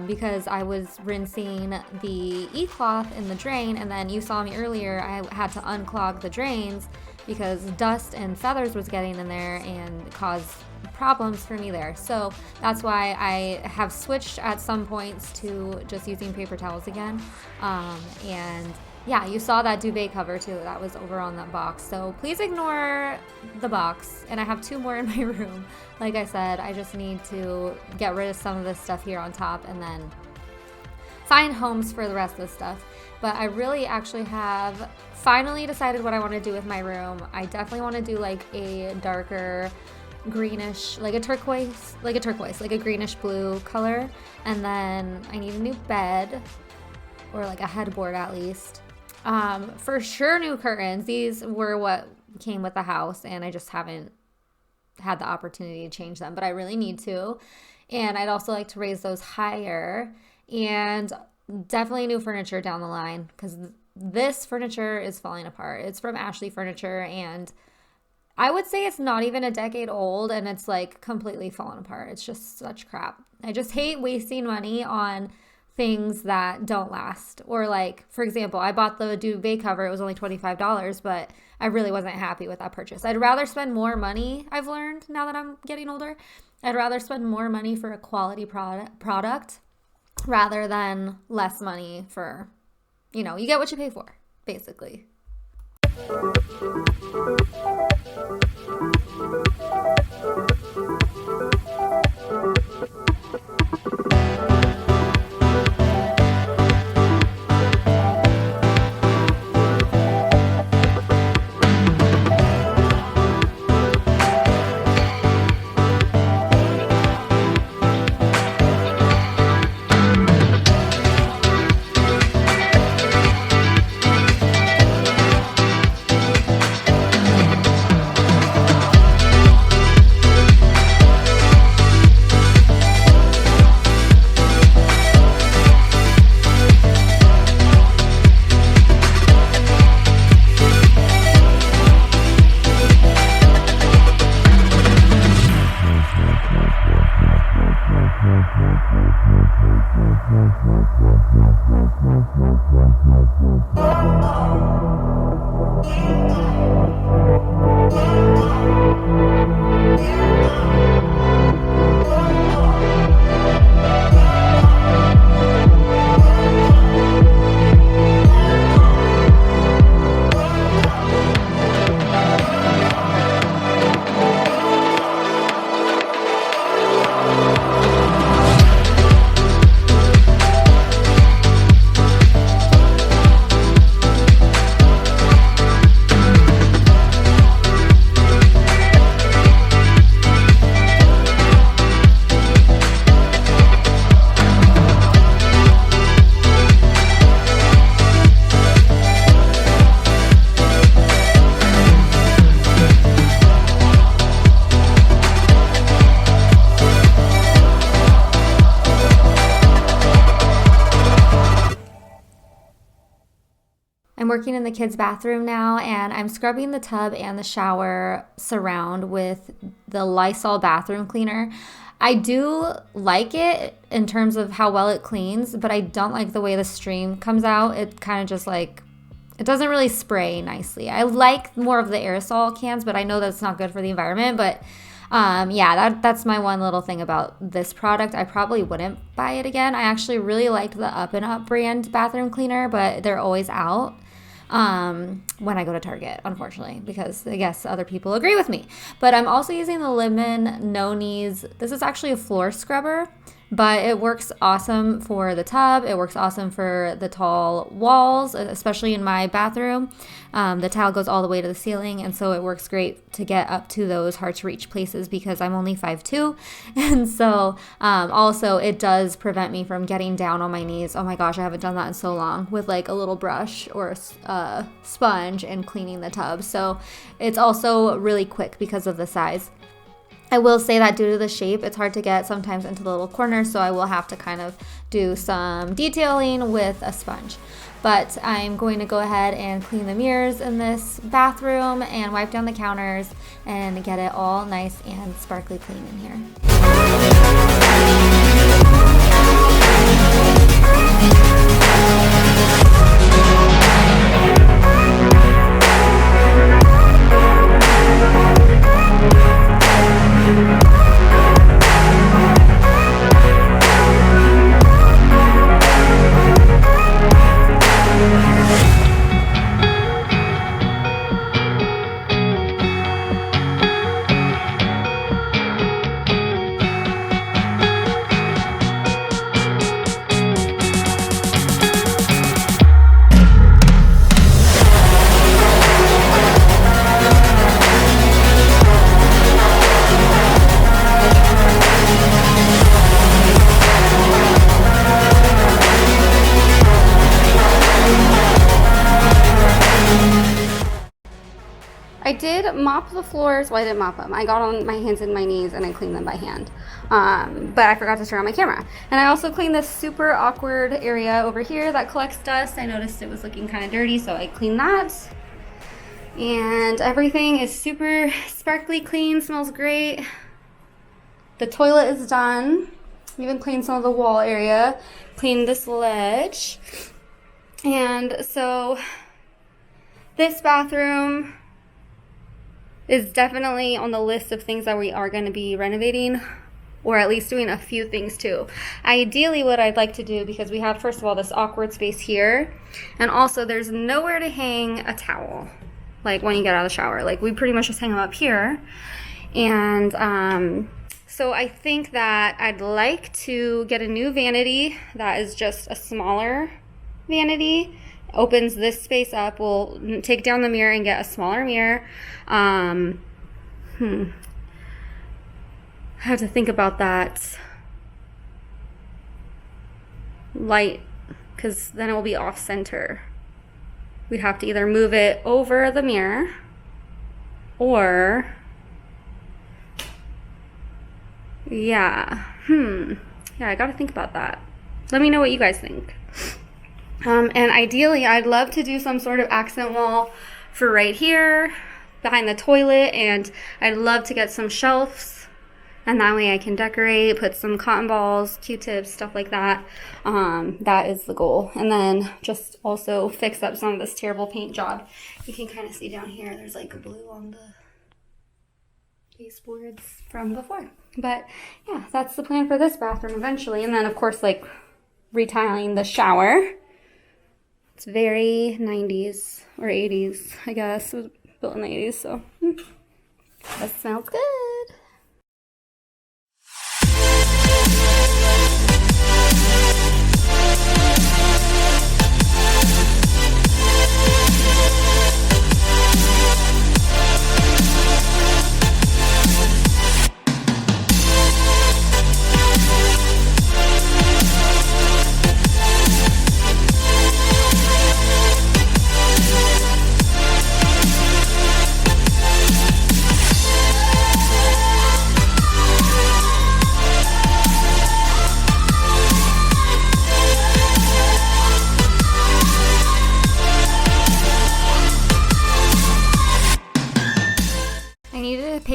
S1: because I was rinsing the e-cloth in the drain, and then you saw me earlier, I had to unclog the drains because dust and feathers was getting in there and caused problems for me there. So that's why I have switched at some points to just using paper towels again. And yeah, you saw that duvet cover too. That was over on that box. So please ignore the box. And I have 2 more in my room. Like I said, I just need to get rid of some of this stuff here on top and then find homes for the rest of the stuff. But I really actually have finally decided what I want to do with my room. I definitely want to do like a darker greenish, like a turquoise, like a greenish blue color. And then I need a new bed, or like a headboard at least. For sure new curtains. These were what came with the house, and I just haven't had the opportunity to change them, but I really need to. And I'd also like to raise those higher, and definitely new furniture down the line, because this furniture is falling apart. It's from Ashley Furniture, and I would say it's not even a decade old, and it's like completely fallen apart. It's just such crap. I just hate wasting money on things that don't last. Or like, for example, I bought the duvet cover. It was only $25, but I really wasn't happy with that purchase. I'd rather spend more money, I've learned now that I'm getting older. I'd rather spend more money for a quality product rather than less money for, you get what you pay for, basically. I'm working in the kids' bathroom now, and I'm scrubbing the tub and the shower surround with the Lysol bathroom cleaner. I do like it in terms of how well it cleans, but I don't like the way the stream comes out. It kind of just like, it doesn't really spray nicely. I like more of the aerosol cans, but I know that's not good for the environment. But yeah, that's my one little thing about this product. I probably wouldn't buy it again. I actually really liked the Up and Up brand bathroom cleaner, but they're always out when I go to Target, unfortunately, because I guess other people agree with me. But I'm also using the Lemon No Knees. This is actually a floor scrubber, but it works awesome for the tub. It works awesome for the tall walls, especially in my bathroom. The towel goes all the way to the ceiling, and so it works great to get up to those hard to reach places because I'm only 5'2". And so also it does prevent me from getting down on my knees. Oh my gosh, I haven't done that in so long, with like a little brush or a sponge and cleaning the tub. So it's also really quick because of the size. I will say that due to the shape, it's hard to get sometimes into the little corners, so I will have to kind of do some detailing with a sponge. But I'm going to go ahead and clean the mirrors in this bathroom and wipe down the counters and get it all nice and sparkly clean in here. I did mop the floors. Well, I didn't mop them. I got on my hands and my knees and I cleaned them by hand. But I forgot to turn on my camera. And I also cleaned this super awkward area over here that collects dust. I noticed it was looking kind of dirty, so I cleaned that. And everything is super sparkly clean, smells great. The toilet is done. Even cleaned some of the wall area, cleaned this ledge. And so this bathroom is definitely on the list of things that we are going to be renovating, or at least doing a few things too. Ideally, what I'd like to do, because we have, first of all, this awkward space here, and also there's nowhere to hang a towel, like when you get out of the shower. Like, we pretty much just hang them up here. And so I think that I'd like to get a new vanity that is just a smaller vanity. Opens this space up. We'll take down the mirror and get a smaller mirror. I have to think about that light, because then it will be off center. We'd have to either move it over the mirror or yeah, I gotta think about that. Let me know what you guys think. And ideally, I'd love to do some sort of accent wall for right here behind the toilet, and I'd love to get some shelves, and that way I can decorate, put some cotton balls, Q-tips, stuff like that. That is the goal. And then just also fix up some of this terrible paint job. You can kind of see down here, there's like blue on the baseboards from before. But yeah, that's the plan for this bathroom eventually. And then of course, like retiling the shower. It's very 90s or 80s, I guess. It was built in the 80s, so that smells good.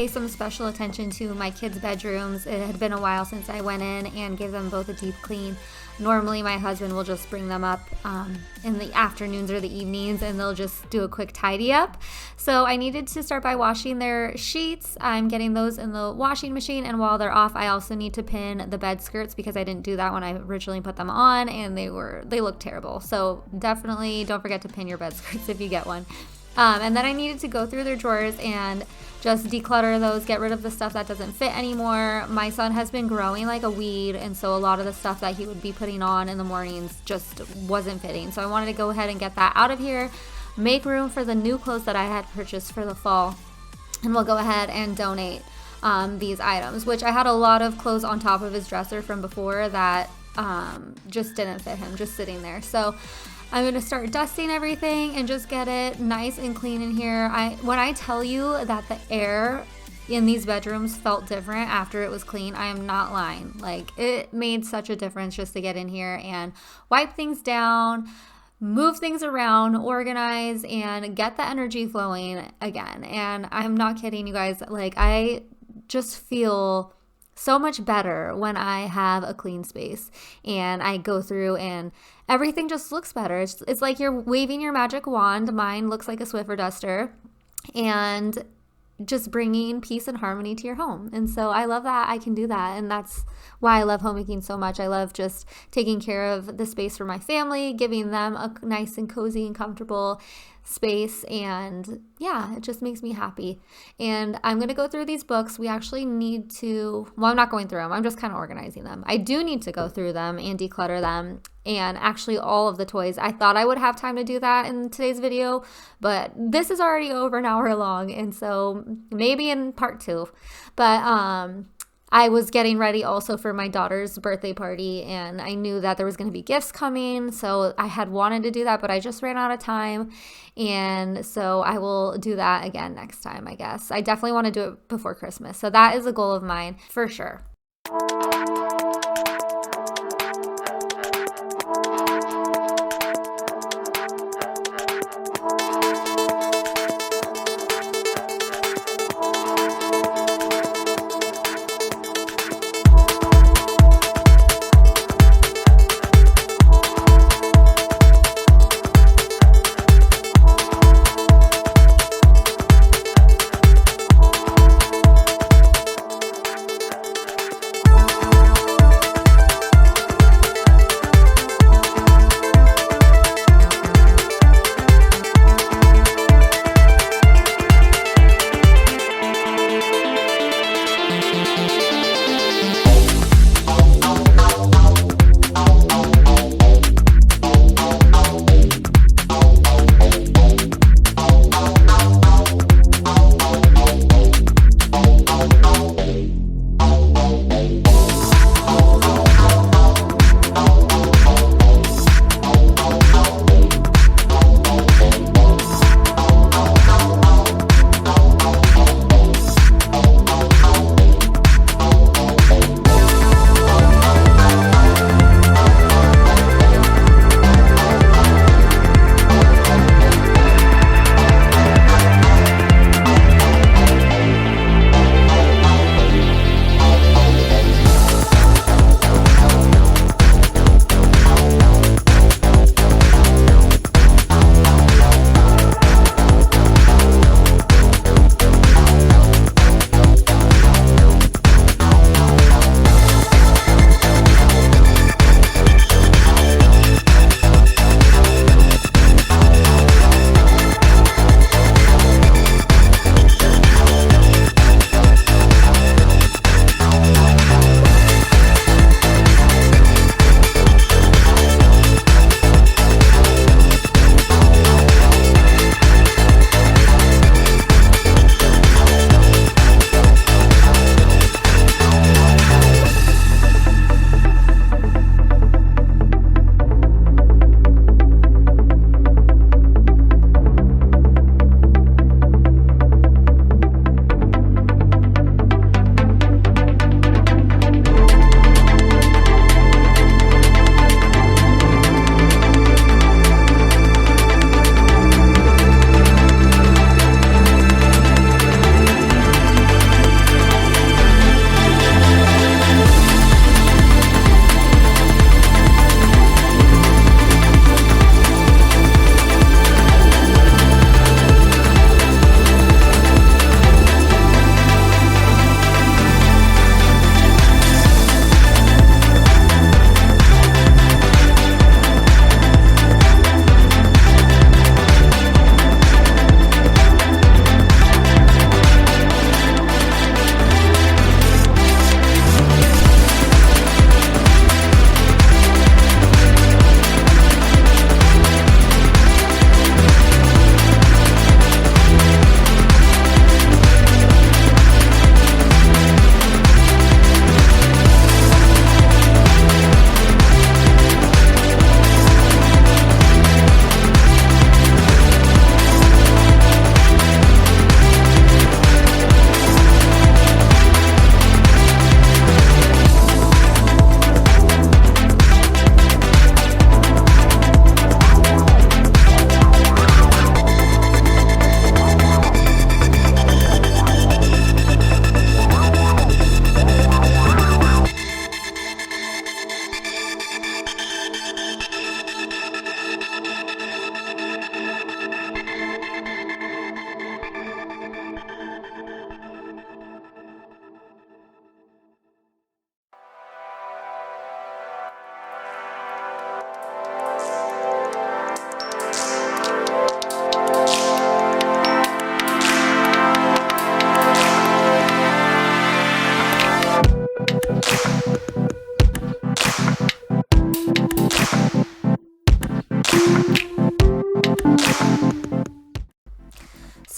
S1: pay some special attention to my kids' bedrooms. It had been a while since I went in and gave them both a deep clean. Normally my husband will just bring them up in the afternoons or the evenings, and they'll just do a quick tidy up. So I needed to start by washing their sheets. I'm getting those in the washing machine, and while they're off, I also need to pin the bed skirts because I didn't do that when I originally put them on, and they look terrible. So definitely don't forget to pin your bed skirts if you get one. And then I needed to go through their drawers and just declutter those, get rid of the stuff that doesn't fit anymore. My son has been growing like a weed, and so a lot of the stuff that he would be putting on in the mornings just wasn't fitting. So I wanted to go ahead and get that out of here, make room for the new clothes that I had purchased for the fall, and we'll go ahead and donate these items, which I had a lot of clothes on top of his dresser from before that just didn't fit him, just sitting there. So I'm going to start dusting everything and just get it nice and clean in here. When I tell you that the air in these bedrooms felt different after it was clean, I am not lying. Like, it made such a difference just to get in here and wipe things down, move things around, organize, and get the energy flowing again. And I'm not kidding, you guys. Like, I just feel so much better when I have a clean space and I go through and everything just looks better. It's like you're waving your magic wand. Mine looks like a Swiffer duster, and just bringing peace and harmony to your home. And so I love that I can do that. And that's why I love homemaking so much. I love just taking care of the space for my family, giving them a nice and cozy and comfortable space. And yeah, it just makes me happy. And I'm going to go through these books. We actually need to, well, I'm not going through them. I'm just kind of organizing them. I do need to go through them and declutter them. And actually all of the toys. I thought I would have time to do that in today's video, but this is already over an hour long. And so maybe in part 2, but, I was getting ready also for my daughter's birthday party, and I knew that there was going to be gifts coming. So I had wanted to do that, but I just ran out of time. And so I will do that again next time, I guess. I definitely want to do it before Christmas. So that is a goal of mine for sure.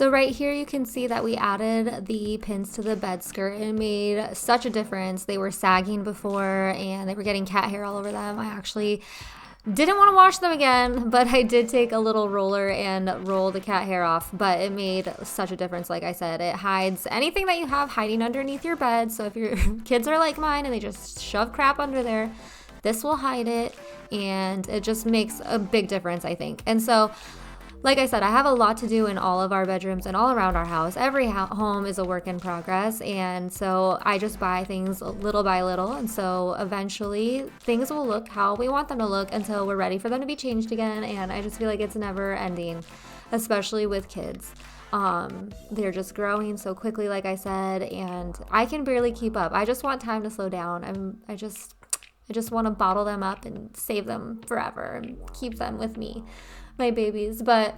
S1: So right here you can see that we added the pins to the bed skirt. It made such a difference. They were sagging before and they were getting cat hair all over them. I actually didn't want to wash them again, but I did take a little roller and roll the cat hair off, but it made such a difference. Like I said, it hides anything that you have hiding underneath your bed. So if your kids are like mine and they just shove crap under there, this will hide it, and it just makes a big difference, I think. And so, like I said, I have a lot to do in all of our bedrooms and all around our house. Every home is a work in progress, and so I just buy things little by little, and so eventually things will look how we want them to look until we're ready for them to be changed again, and I just feel like it's never ending, especially with kids. They're just growing so quickly, like I said, and I can barely keep up. I just want time to slow down. I just want to bottle them up and save them forever and keep them with me, my babies. But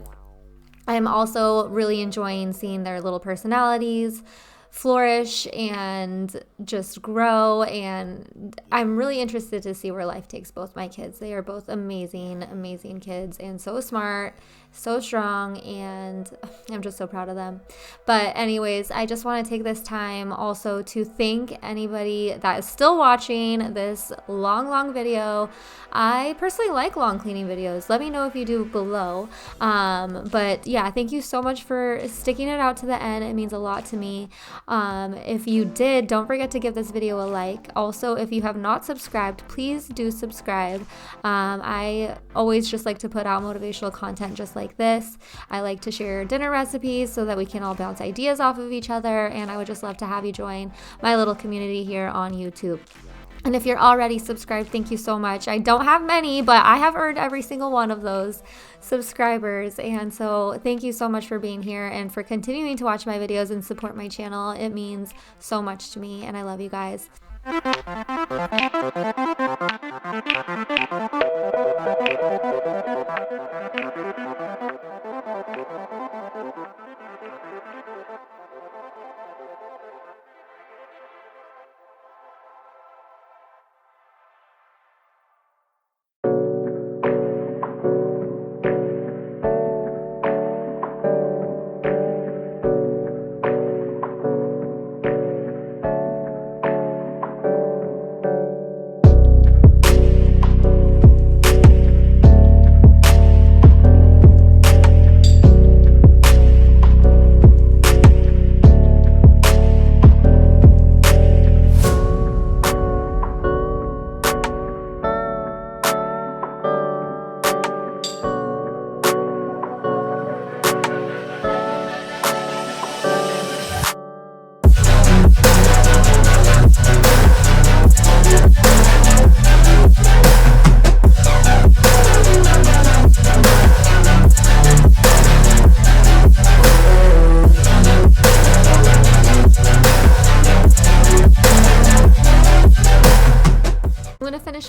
S1: I'm also really enjoying seeing their little personalities flourish and just grow, and I'm really interested to see where life takes both my kids. They are both amazing kids, and so smart, so strong, and I'm just so proud of them. But anyways, I just want to take this time also to thank anybody that is still watching this long video. I personally like long cleaning videos. Let me know if you do below. But yeah, thank you so much for sticking it out to the end. It means a lot to me. If you did, don't forget to give this video a like. Also, if you have not subscribed, please do subscribe. I always just like to put out motivational content just like this. I like to share dinner recipes so that we can all bounce ideas off of each other, and I would just love to have you join my little community here on YouTube. And if you're already subscribed, thank you so much. I don't have many, but I have earned every single one of those subscribers. And so thank you so much for being here and for continuing to watch my videos and support my channel. It means so much to me, and I love you guys.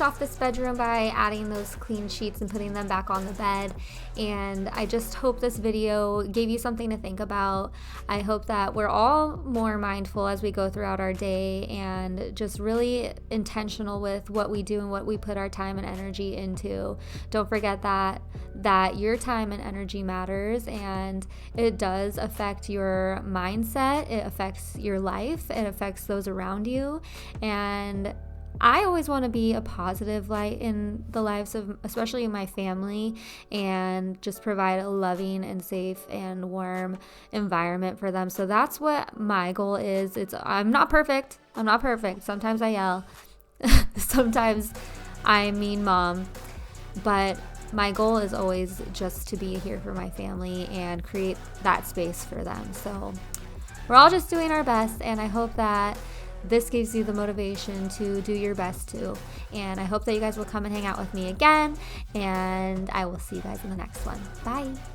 S1: Off this bedroom by adding those clean sheets and putting them back on the bed, and I just hope this video gave you something to think about. I hope that we're all more mindful as we go throughout our day and just really intentional with what we do and what we put our time and energy into. Don't forget that your time and energy matters, and it does affect your mindset, it affects your life, it affects those around you, and I always want to be a positive light in the lives of especially my family, and just provide a loving and safe and warm environment for them. So that's what my goal is. I'm not perfect. Sometimes I yell. Sometimes I mean mom. But my goal is always just to be here for my family and create that space for them. So we're all just doing our best, and I hope that this gives you the motivation to do your best too. And I hope that you guys will come and hang out with me again, and I will see you guys in the next one. Bye.